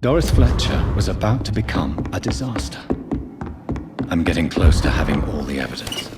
Doris Fletcher was about to become a disaster. I'm getting close to having all the evidence.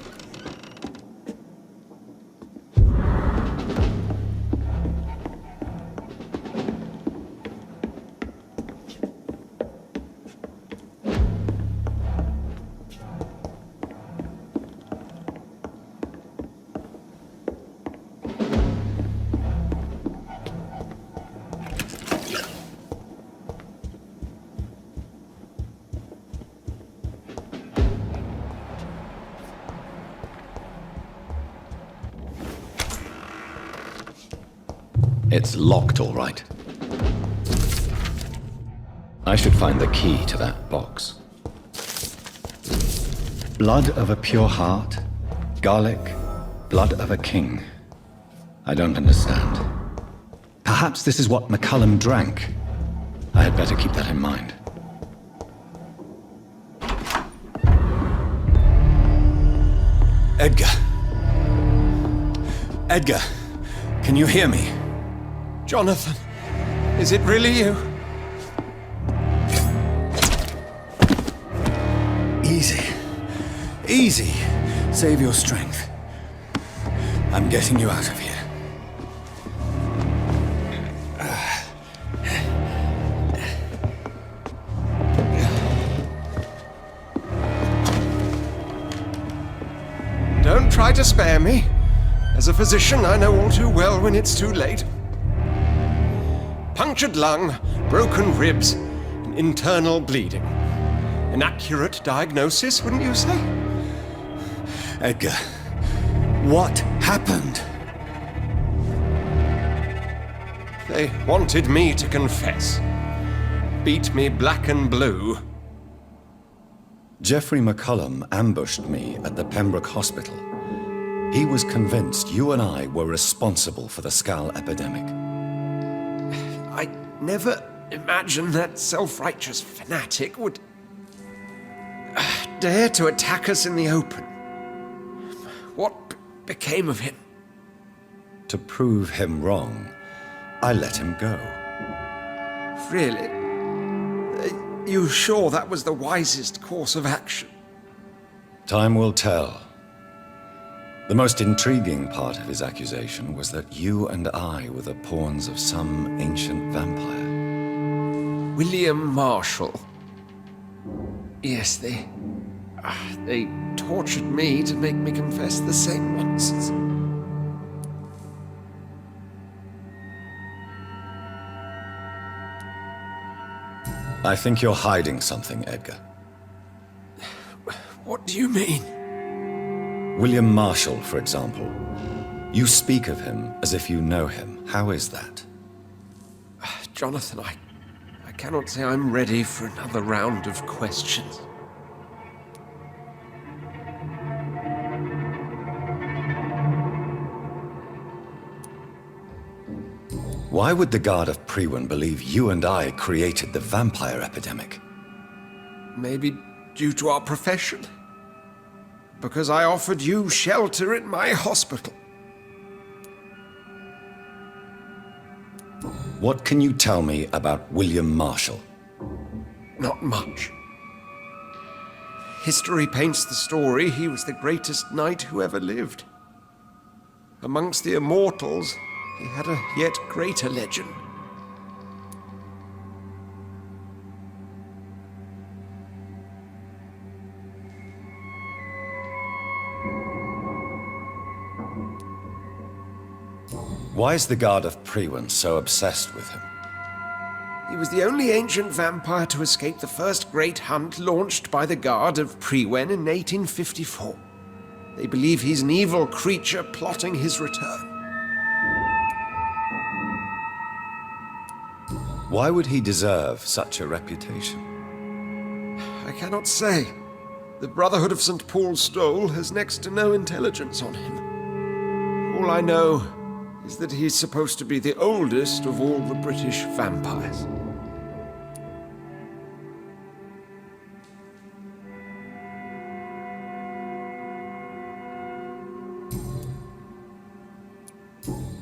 It's locked, all right. I should find the key to that box. Blood of a pure heart, garlic, blood of a king. I don't understand. Perhaps this is what McCullum drank. I had better keep that in mind. Edgar. Edgar, can you hear me? Jonathan, is it really you? Easy. Easy. Save your strength. I'm getting you out of here. Don't try to spare me. As a physician, I know all too well when it's too late. Punctured lung, broken ribs, and internal bleeding. An accurate diagnosis, wouldn't you say? Edgar, what happened? They wanted me to confess. Beat me black and blue. Jeffrey McCullum ambushed me at the Pembroke Hospital. He was convinced you and I were responsible for the Skal epidemic. I never imagined that self-righteous fanatic would dare to attack us in the open. What became of him? To prove him wrong, I let him go. Really? Are you sure that was the wisest course of action? Time will tell. The most intriguing part of his accusation was that you and I were the pawns of some ancient vampire. William Marshall. Yes, they tortured me to make me confess the same nonsense. I think you're hiding something, Edgar. What do you mean? William Marshall, for example. You speak of him as if you know him. How is that? Jonathan, I cannot say I'm ready for another round of questions. Why would the Guard of Priwen believe you and I created the vampire epidemic? Maybe due to our profession? Because I offered you shelter in my hospital. What can you tell me about William Marshall? Not much. History paints the story he was the greatest knight who ever lived. Amongst the immortals, he had a yet greater legend. Why is the Guard of Priwen so obsessed with him? He was the only ancient vampire to escape the first great hunt launched by the Guard of Priwen in 1854. They believe he's an evil creature plotting his return. Why would he deserve such a reputation? I cannot say. The Brotherhood of St. Paul's Stole has next to no intelligence on him. All I know is that he's supposed to be the oldest of all the British vampires.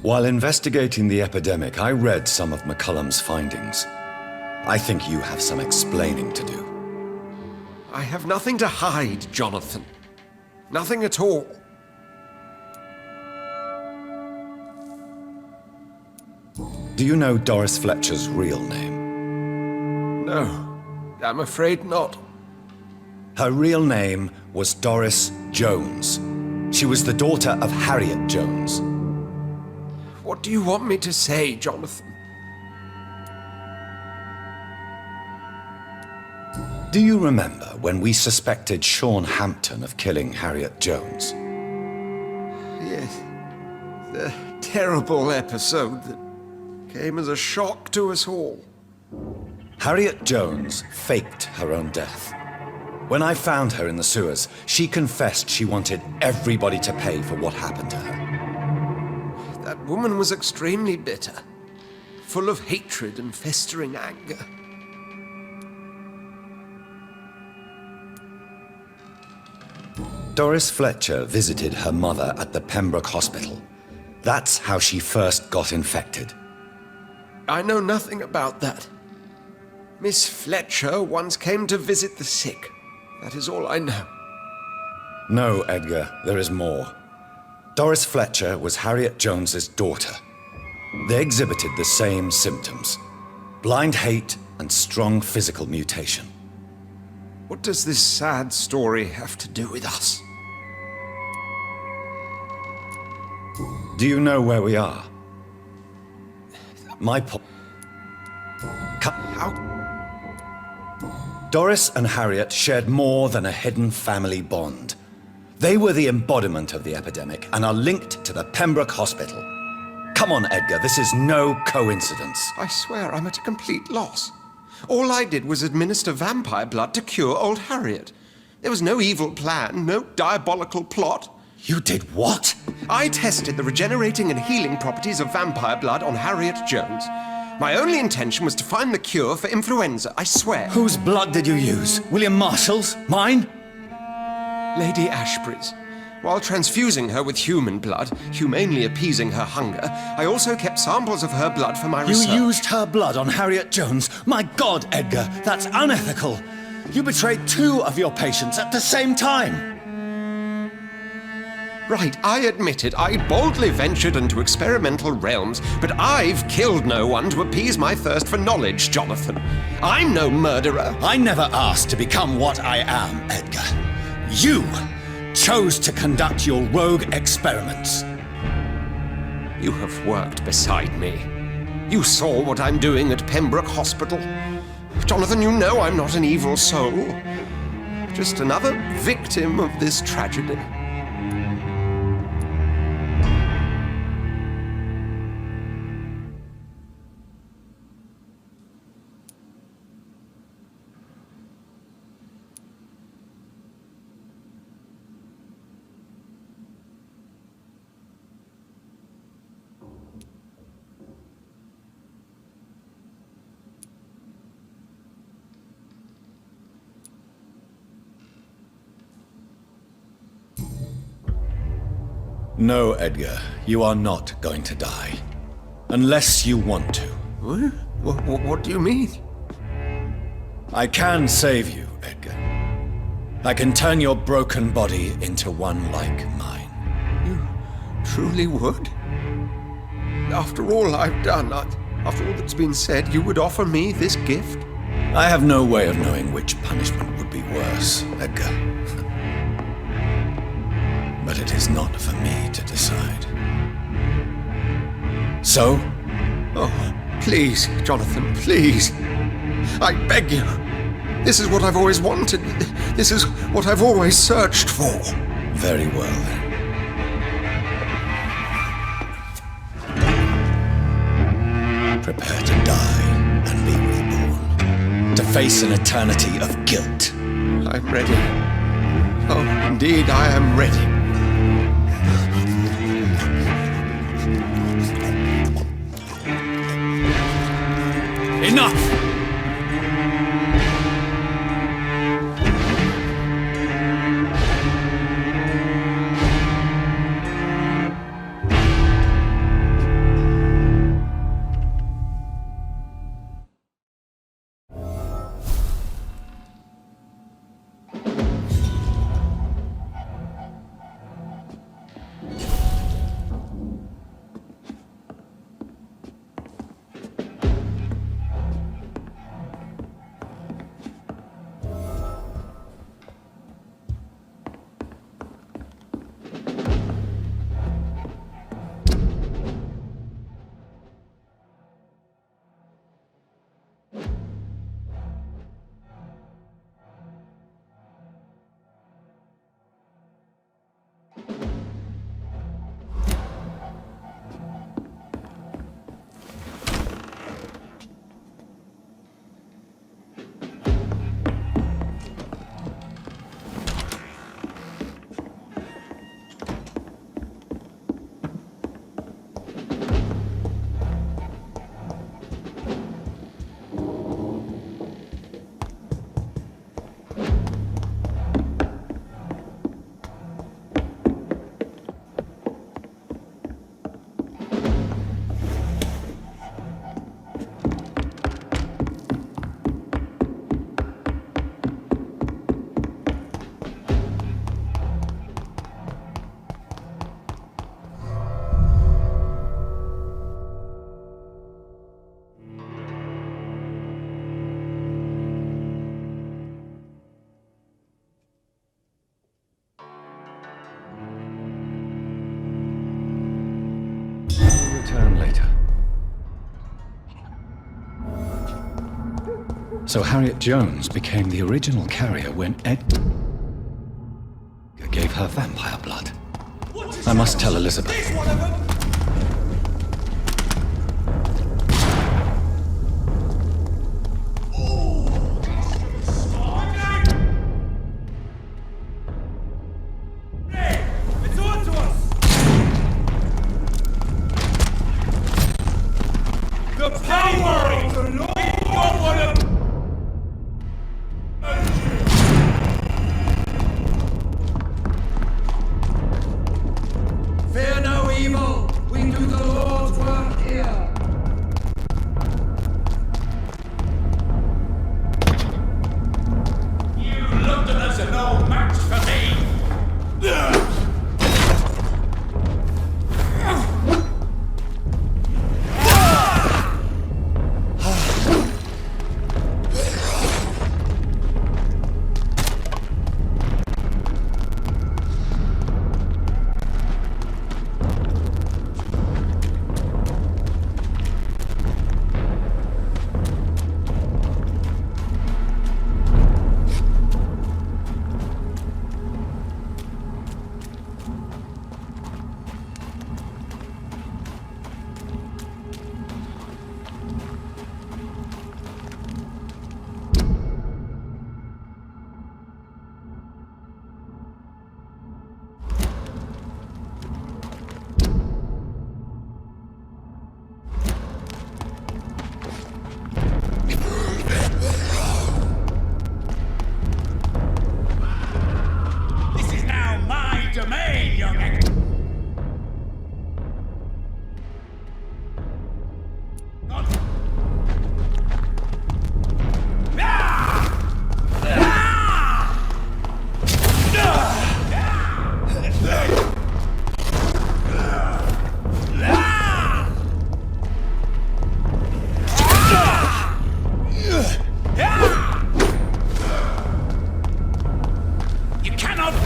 While investigating the epidemic, I read some of McCullum's findings. I think you have some explaining to do. I have nothing to hide, Jonathan. Nothing at all. Do you know Doris Fletcher's real name? No, I'm afraid not. Her real name was Doris Jones. She was the daughter of Harriet Jones. What do you want me to say, Jonathan? Do you remember when we suspected Sean Hampton of killing Harriet Jones? Yes. The terrible episode that came as a shock to us all. Harriet Jones faked her own death. When I found her in the sewers, she confessed she wanted everybody to pay for what happened to her. That woman was extremely bitter, full of hatred and festering anger. Doris Fletcher visited her mother at the Pembroke Hospital. That's how she first got infected. I know nothing about that. Miss Fletcher once came to visit the sick. That is all I know. No, Edgar, there is more. Doris Fletcher was Harriet Jones's daughter. They exhibited the same symptoms: blind hate and strong physical mutation. What does this sad story have to do with us? Do you know where we are? How? Doris and Harriet shared more than a hidden family bond. They were the embodiment of the epidemic and are linked to the Pembroke Hospital. Come on, Edgar, this is no coincidence. I swear I'm at a complete loss. All I did was administer vampire blood to cure old Harriet. There was no evil plan, no diabolical plot. You did what? I tested the regenerating and healing properties of vampire blood on Harriet Jones. My only intention was to find the cure for influenza, I swear. Whose blood did you use? William Marshall's? Mine? Lady Ashbury's. While transfusing her with human blood, humanely appeasing her hunger, I also kept samples of her blood for my research. You used her blood on Harriet Jones? My God, Edgar, that's unethical. You betrayed 2 of your patients at the same time. Right, I admit it. I boldly ventured into experimental realms, but I've killed no one to appease my thirst for knowledge, Jonathan. I'm no murderer. I never asked to become what I am, Edgar. You chose to conduct your rogue experiments. You have worked beside me. You saw what I'm doing at Pembroke Hospital. Jonathan, you know I'm not an evil soul. Just another victim of this tragedy. No, Edgar, you are not going to die. Unless you want to. What do you mean? I can save you, Edgar. I can turn your broken body into one like mine. You truly would? After all I've done, after all that's been said, you would offer me this gift? I have no way of knowing which punishment would be worse, Edgar. But it is not for me to decide. So? Oh, please, Jonathan, please. I beg you. This is what I've always wanted. This is what I've always searched for. Very well, then. Prepare to die and be reborn. To face an eternity of guilt. I'm ready. Oh, indeed, I am ready. Enough! return later. So Harriet Jones became the original carrier when Edgar gave her vampire blood. I must tell Elizabeth. Fear no evil! We do the Lord's work here! You Londoners are no match for me!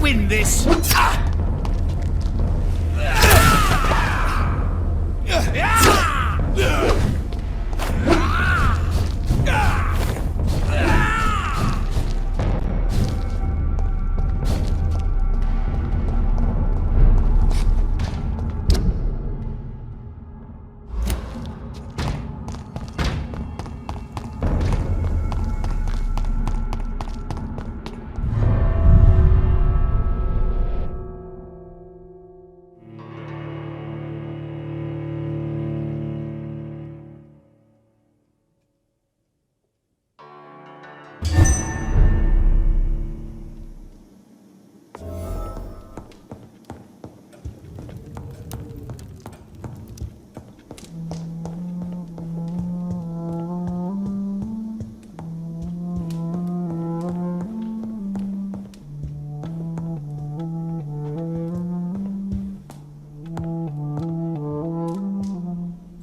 win this!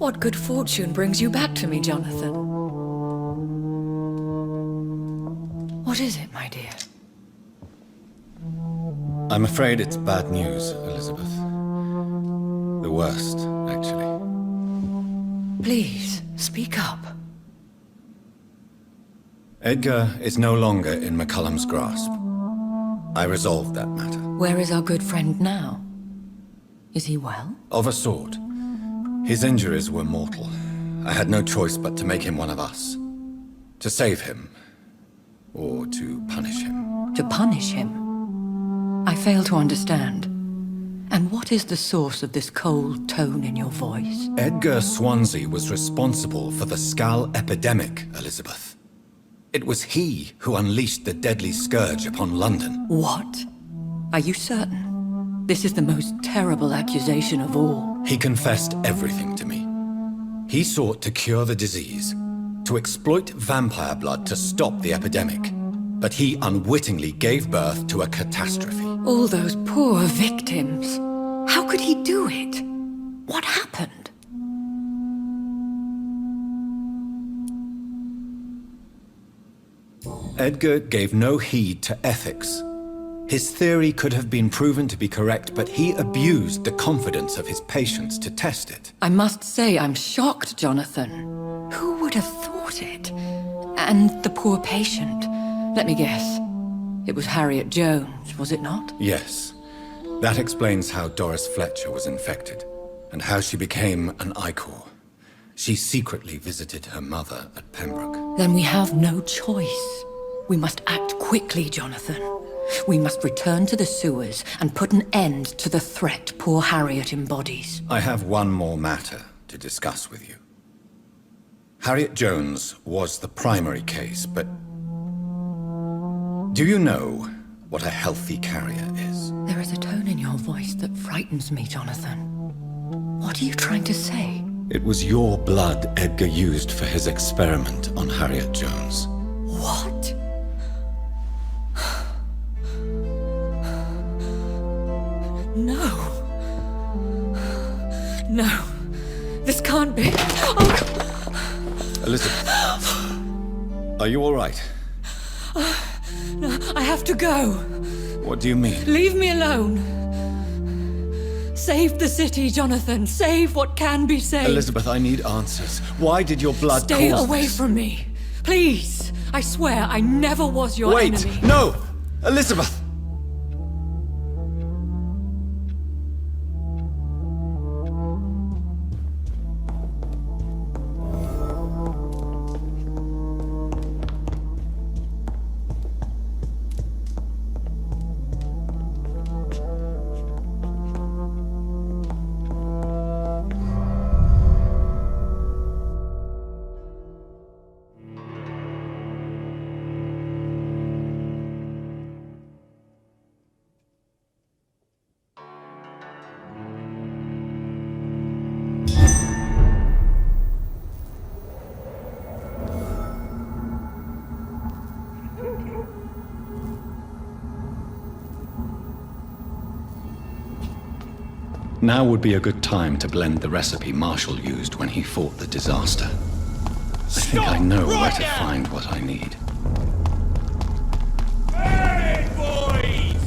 What good fortune brings you back to me, Jonathan? What is it, my dear? I'm afraid it's bad news, Elizabeth. The worst, actually. Please, speak up. Edgar is no longer in McCullum's grasp. I resolved that matter. Where is our good friend now? Is he well? Of a sort. His injuries were mortal. I had no choice but to make him one of us. To save him. Or to punish him. To punish him? I fail to understand. And what is the source of this cold tone in your voice? Edgar Swansea was responsible for the Skull epidemic, Elizabeth. It was he who unleashed the deadly scourge upon London. What? Are you certain? This is the most terrible accusation of all. He confessed everything to me. He sought to cure the disease, to exploit vampire blood to stop the epidemic. But he unwittingly gave birth to a catastrophe. All those poor victims. How could he do it? What happened? Edgar gave no heed to ethics. His theory could have been proven to be correct, but he abused the confidence of his patients to test it. I must say I'm shocked, Jonathan. Who would have thought it? And the poor patient. Let me guess. It was Harriet Jones, was it not? Yes. That explains how Doris Fletcher was infected, and how she became an Icor. She secretly visited her mother at Pembroke. Then we have no choice. We must act quickly, Jonathan. We must return to the sewers and put an end to the threat poor Harriet embodies. I have one more matter to discuss with you. Harriet Jones was the primary case, but do you know what a healthy carrier is? There is a tone in your voice that frightens me, Jonathan. What are you trying to say? It was your blood Edgar used for his experiment on Harriet Jones. What? No. No. This can't be. Oh. Elizabeth, are you all right? No, I have to go. What do you mean? Leave me alone. Save the city, Jonathan. Save what can be saved. Elizabeth, I need answers. Why did your blood Stay cause away this? from me. Please. I swear I never was your Wait! enemy. No! Elizabeth! Now would be a good time to blend the recipe Marshall used when he fought the disaster. I think I know where to find what I need. Hey, boys!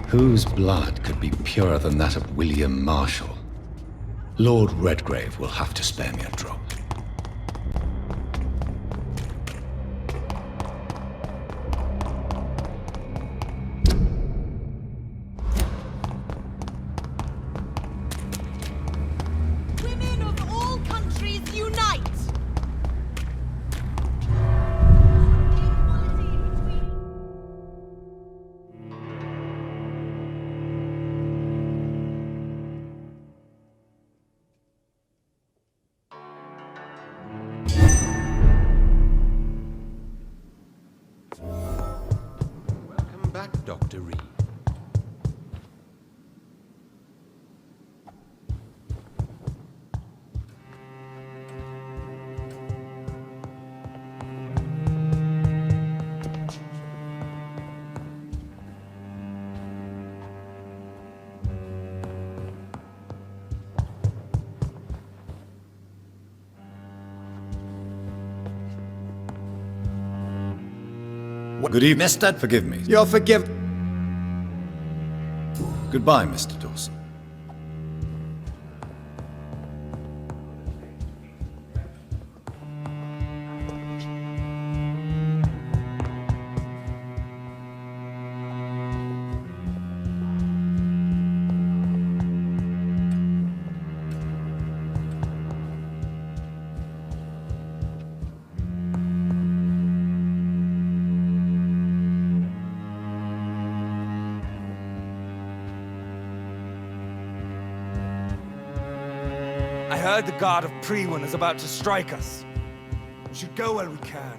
Whose blood could be purer than that of William Marshall? Lord Redgrave will have to spare me a drop. to read. Good evening. Mr. Forgive me. You're forgiven. Goodbye, Mr. Dawson. I heard the guard of Priwen is about to strike us. We should go while we can.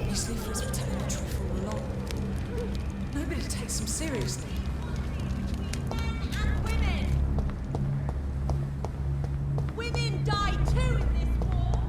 These leaflets were telling the truth all along. Nobody takes them seriously. And women! Women die too in this war!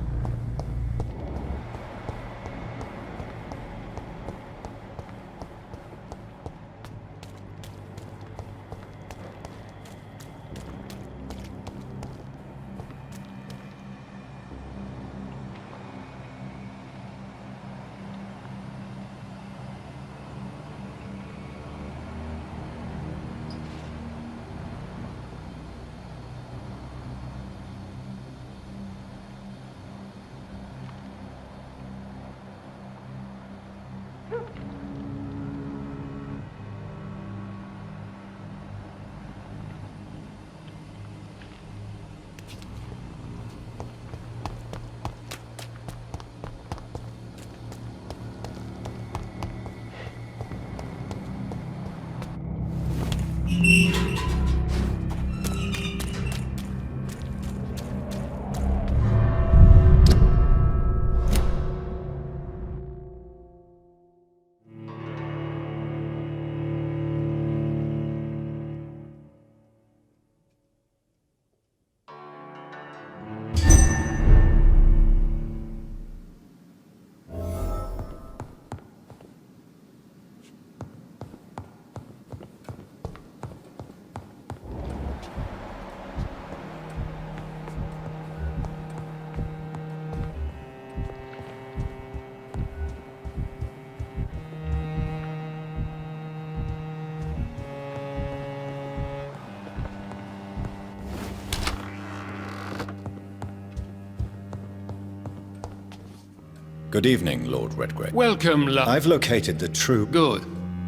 Good evening, Lord Redgrave. Welcome, I've located the true... Good.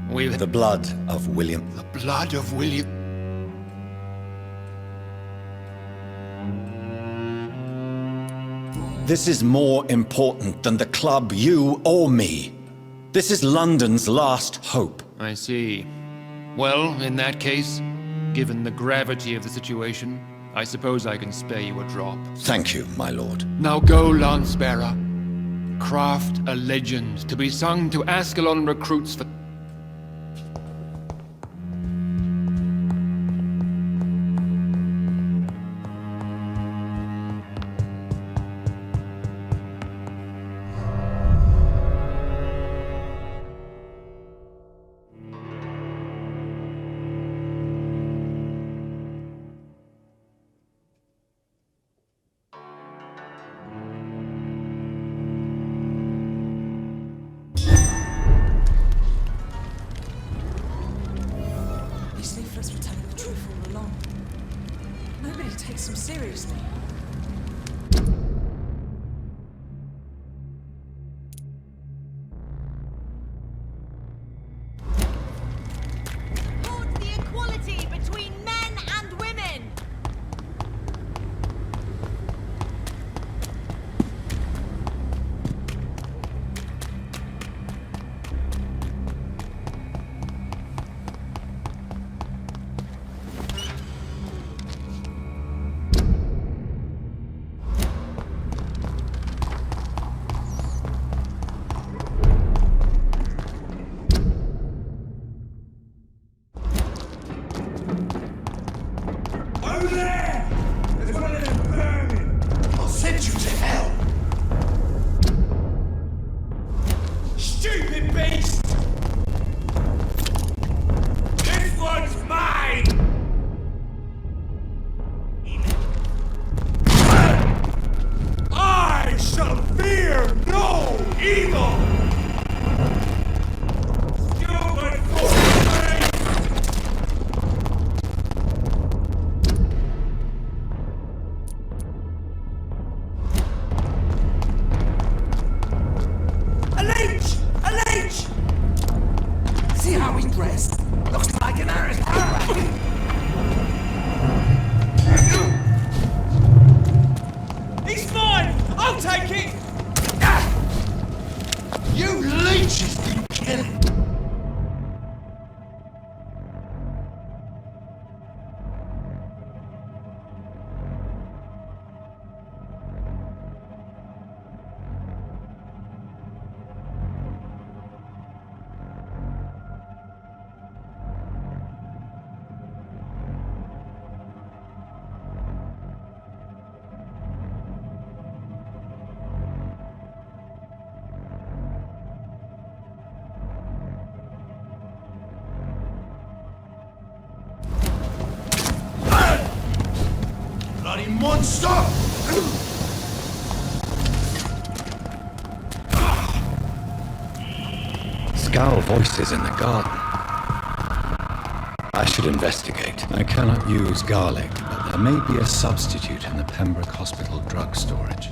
We've The blood of William... the blood of William. This is more important than the club, you, or me. This is London's last hope. I see. Well, in that case, given the gravity of the situation, I suppose I can spare you a drop. Thank you, my lord. Now go, Lance-bearer. Craft a legend to be sung to Ascalon recruits for... See how he's dressed? Looks like an aristocrat. He's mine! I'll take it! You leeches didn't kill him. Bloody monster! Scowl voices in the garden. I should investigate. I cannot use garlic, but there may be a substitute in the Pembroke Hospital drug storage.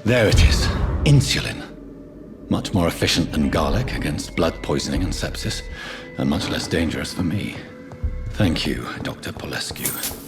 There it is. Insulin. Much more efficient than garlic against blood poisoning and sepsis, and much less dangerous for me. Thank you, Dr. Polescu.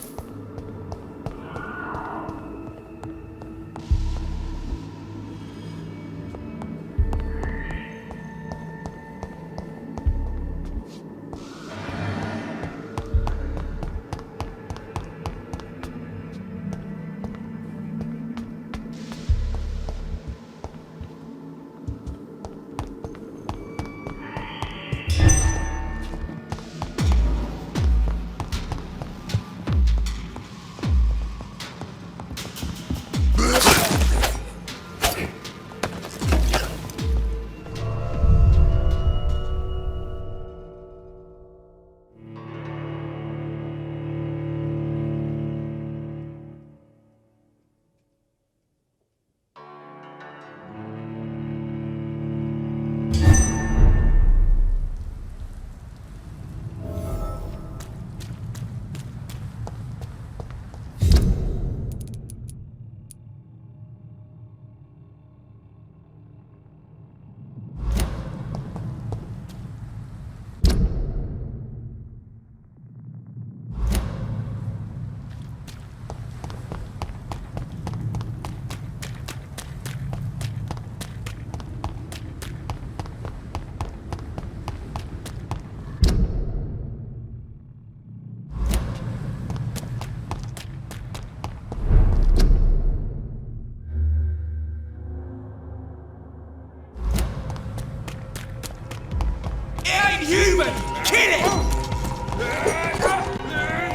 inhuman! Kill it!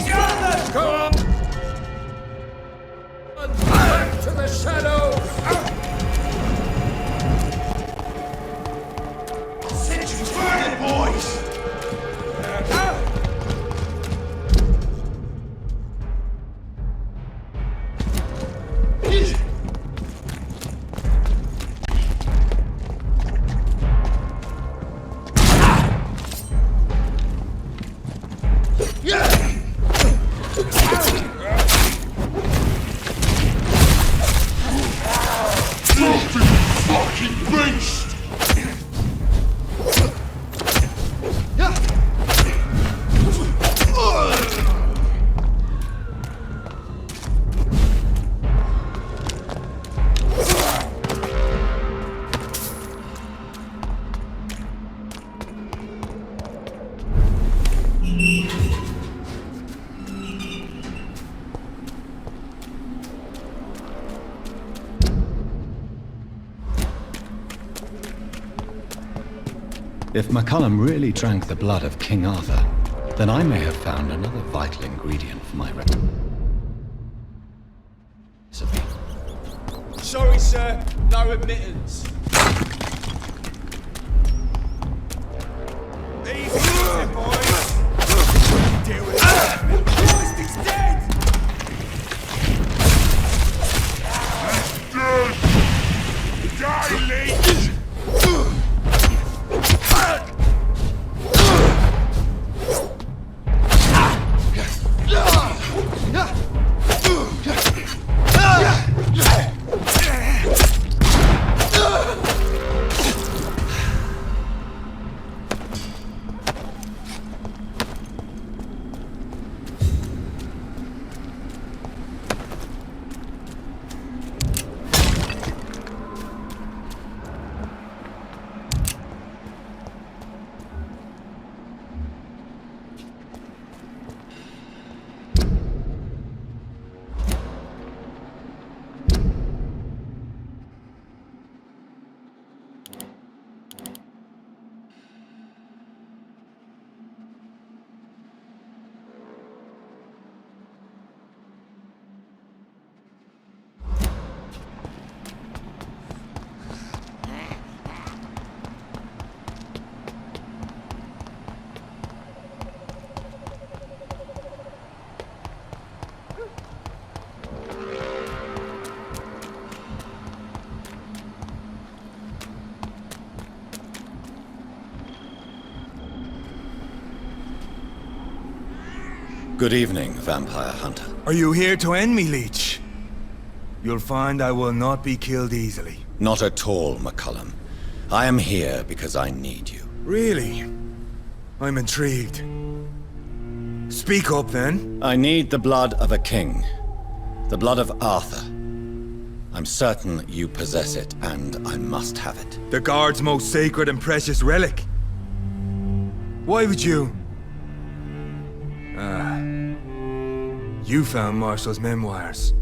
Jonathan! Go on! Back to the shadows! Burn it, boys! Fucking beast! If McCullum really drank the blood of King Arthur, then I may have found another vital ingredient for my recipe. Sorry, sir. No admittance. Easy, boys! Deal with it! Christ, he's dead! Die, leech! Good evening, vampire hunter. Are you here to end me, Leech? You'll find I will not be killed easily. Not at all, McCullum. I am here because I need you. Really? I'm intrigued. Speak up, then. I need the blood of a king. The blood of Arthur. I'm certain you possess it, and I must have it. The Guard's most sacred and precious relic. Why would you? You found Marshall's memoirs.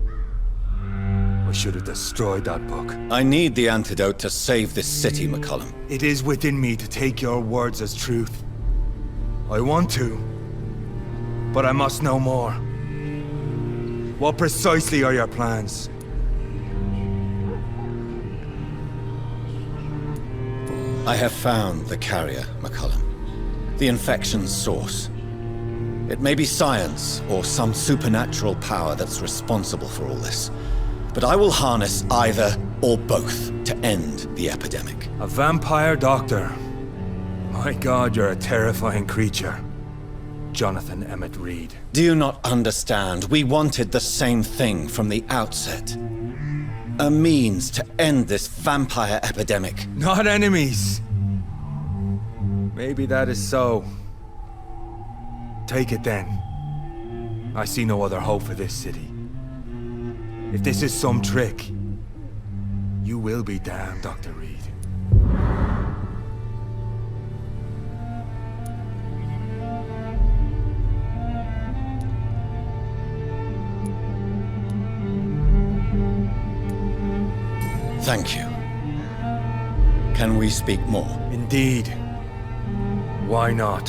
I should have destroyed that book. I need the antidote to save this city, McCullum. It is within me to take your words as truth. I want to, but I must know more. What precisely are your plans? I have found the carrier, McCullum. The infection's source. It may be science or some supernatural power that's responsible for all this. But I will harness either or both to end the epidemic. A vampire doctor. My God, you're a terrifying creature. Jonathan Emmett Reed. Do you not understand? We wanted the same thing from the outset. A means to end this vampire epidemic. Not enemies. Maybe that is so. Take it then. I see no other hope for this city. If this is some trick, you will be damned, Dr. Reed. Thank you. Can we speak more? Indeed. Why not?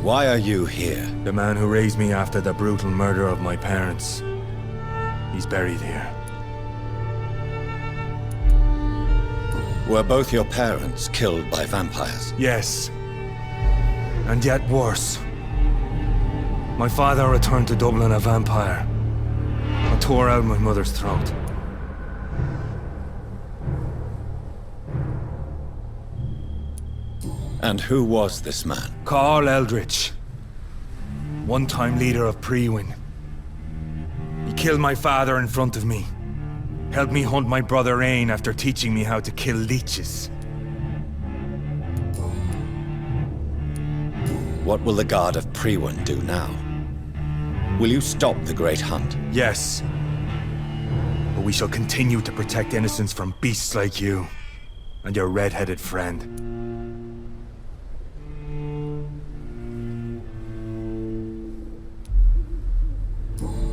Why are you here? The man who raised me after the brutal murder of my parents. He's buried here. Were both your parents killed by vampires? Yes. And yet worse. My father returned to Dublin a vampire. I tore out my mother's throat. And who was this man? Carl Eldritch. One-time leader of Prewin. He killed my father in front of me. Helped me hunt my brother Ain after teaching me how to kill leeches. What will the Guard of Prewin do now? Will you stop the Great Hunt? Yes. But we shall continue to protect innocents from beasts like you. And your red-headed friend.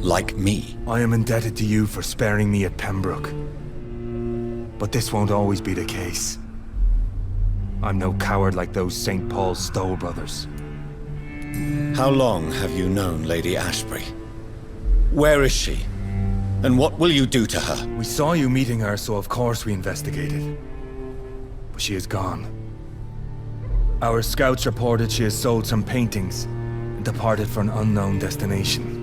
Like me? I am indebted to you for sparing me at Pembroke. But this won't always be the case. I'm no coward like those St. Paul's Stowe brothers. How long have you known Lady Ashbury? Where is she? And what will you do to her? We saw you meeting her, so of course we investigated. But she is gone. Our scouts reported she has sold some paintings and departed for an unknown destination.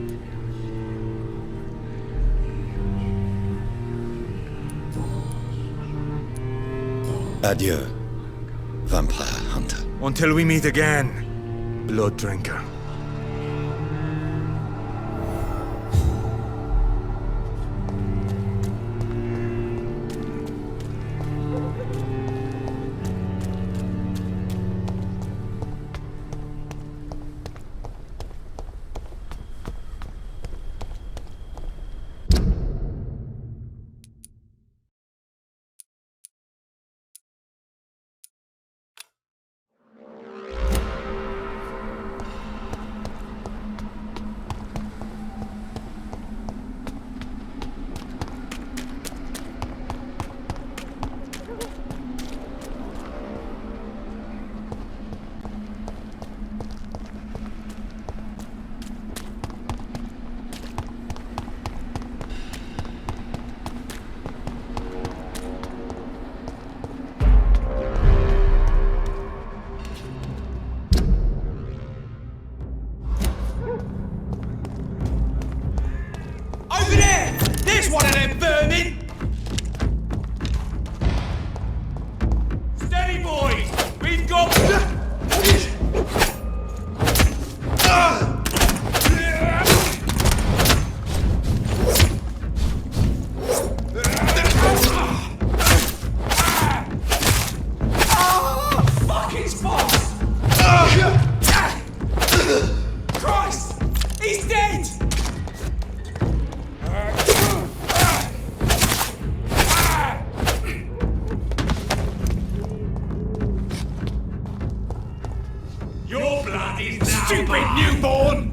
Adieu, vampire hunter. Until we meet again, blood drinker. Over there! There's one of them vermin! Steady, boys! We've got... Fucking spots! Christ! He's dead! Your blood is now stupid newborn!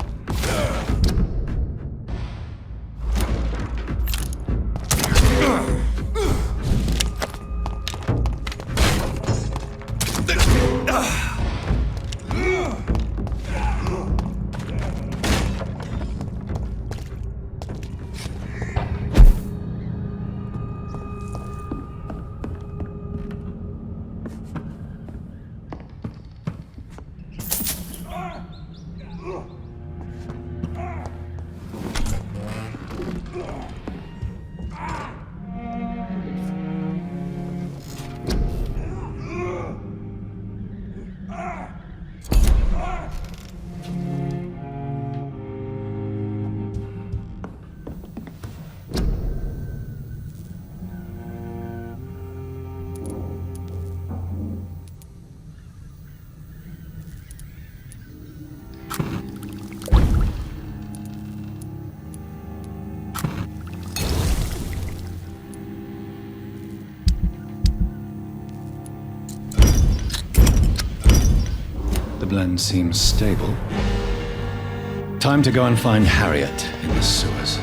The blend seems stable. Time to go and find Harriet in the sewers.